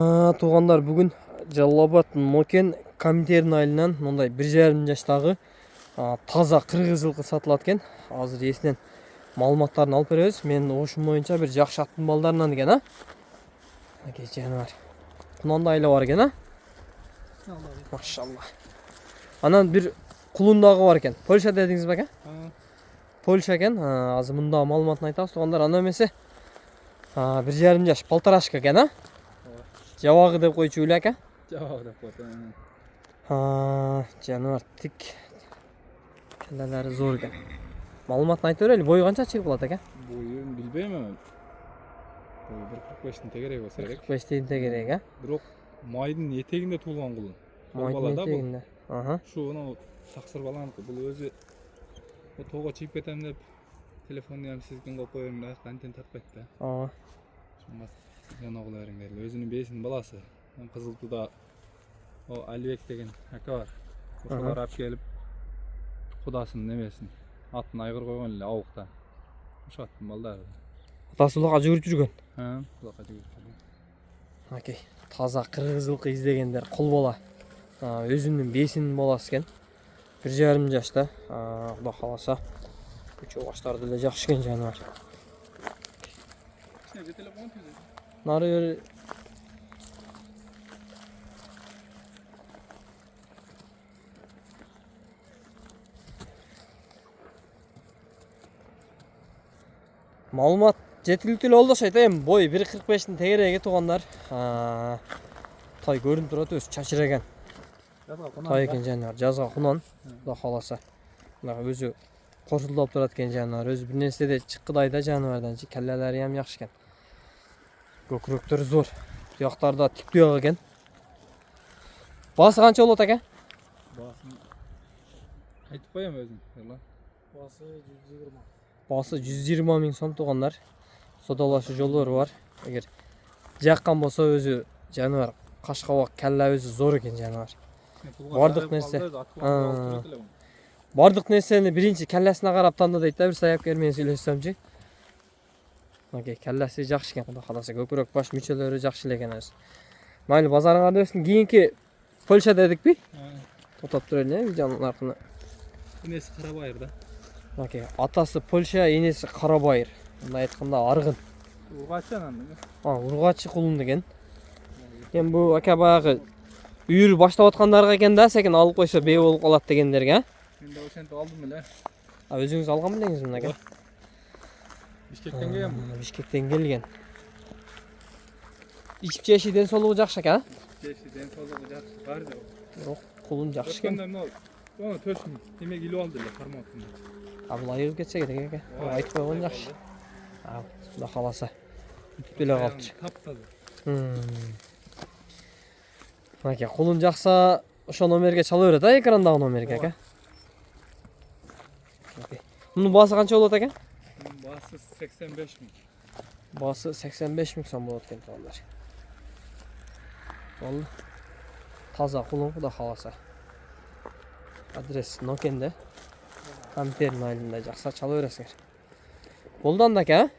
Туғандар, бүгін Жалал-Абад Нокен коминтерн айылынан мындай 1,5 жаштагы таза кыргыз жылкы сатылат экен. Азыр эсинен маалыматтарын алып беребиз. Мен ошум боюнча бир жакшы аттын балдарынан экен, Аке жаныбар. Кунанда айла бар экен, Машалла. Анан бир кулундагы бар экен. Польша дедиңиз бе, Польша экен. Азыр мында маалыматын айтабыз, туғандар. Анда эмесе 1,5 жаш полторашка экен, Жабагы деп койчу эле, ака. Жабагы деп койду. Жаныбар тик. Келелери зор экен. Маалыматын айтып берели, бою канча чыгып калат, ака? Боюн билбейм. Бою 1,45 тегерек болсо керек. 45 тегерек, Бирок майдын этегинде туулган кулун. Майдын этегинде. Шуну таксыр баланыкы. Бул өзү тоого чыгып кетем деп телефонду ham sizге коюп коюм, антен тартпайт да. Шуңа жана кыла бериңер. Өзүнүн бейсинин баласы. Кызыл Туда Алибек деген ака бар. Ошолар алып келип кудасынын немесин атын айгыр койгон эле абукта. Ошо аттын балдары. Атасы улакка жүгүрүп жүргөн. Улакка жүгүрүп жүргөн. Окей. Таза кыргыз жылкы издегендер кул бала. Өзүнүн бейсинин баласы экен. 1,5 жашта. Кудай кааласа көчө баштарды эле жакшы экен жаныбар. Нары маалымат жеткиликтүү болдосо айтайын, бой 1,45 тегереги тугандар. Тай көрүнүп турат, өзү чачыраган. Тай экен жаныбар, жазга кунан, Кудай кааласа. Мына өзү корсулдап турат экен жаныбар. Өзү бир нерседе чыккыдайда жаныбардан, келлелери ham жакшы экен. Көкүрөктөрү зор. Туяктарда тик туяк экен. Баасы канча болот, ака? Баасын айтып коем өзүм. Баасы 120. Баасы 120 миң сом тугандар. Содалашуу жолдору бар. Эгер жаккан болсо өзү жаныбар кашкабак келла өзү зор экен жаныбар. Бардык нерсени биринчи келлесине карап танда дейт да, бир саяпкер менен сүйлөшсөмчү. Окей, келлеси жакшы экен, Кудай кааласа. Көкүрөк баш мүчөлөрү жакшы эле экен өзү. Майли базарыңарды берсин. Кийинки Польша дедикпи? Токтоп турели, видеонун аркына. Энеси Карабайыр да. Окей, атасы Польша, энеси Карабайыр. Мындай айтканда аргын. Ургачы анан. Ургачы кулун деген. Эми бу ака баягы үйүр баштап аткандарга экен да, секин алып койсо бээ болуп калат дегендерге. Мен да ошентип алдым эле. Өзүңүз алган белеңиз мына ака? Бишкектен келген бул. Бишкектен келген. Ичип жеши ден соолугу жакшы ака? Жеши ден соолугу жакшы, бар да. Бирок кулун жакшы экен. Оны төшүн, демек илип алды эле форматын. Бул айыгып кетсе керек ака. Айтып койгон жакшы. Кудай кааласа. Бүтүп деле калыпчы. Таптады. Ака, кулун жакса, ошо номерге чала берет, экрандагы номерге ака. Мунун баасы канча болот ака? Баасы 85 миң. Баасы 85 миң сом болот экен тугандар. Ол таза кулун, Кудай кааласа. Адрес Нокенде. Коминтерн айылында жакса чала бересиңер. Болду анда ака?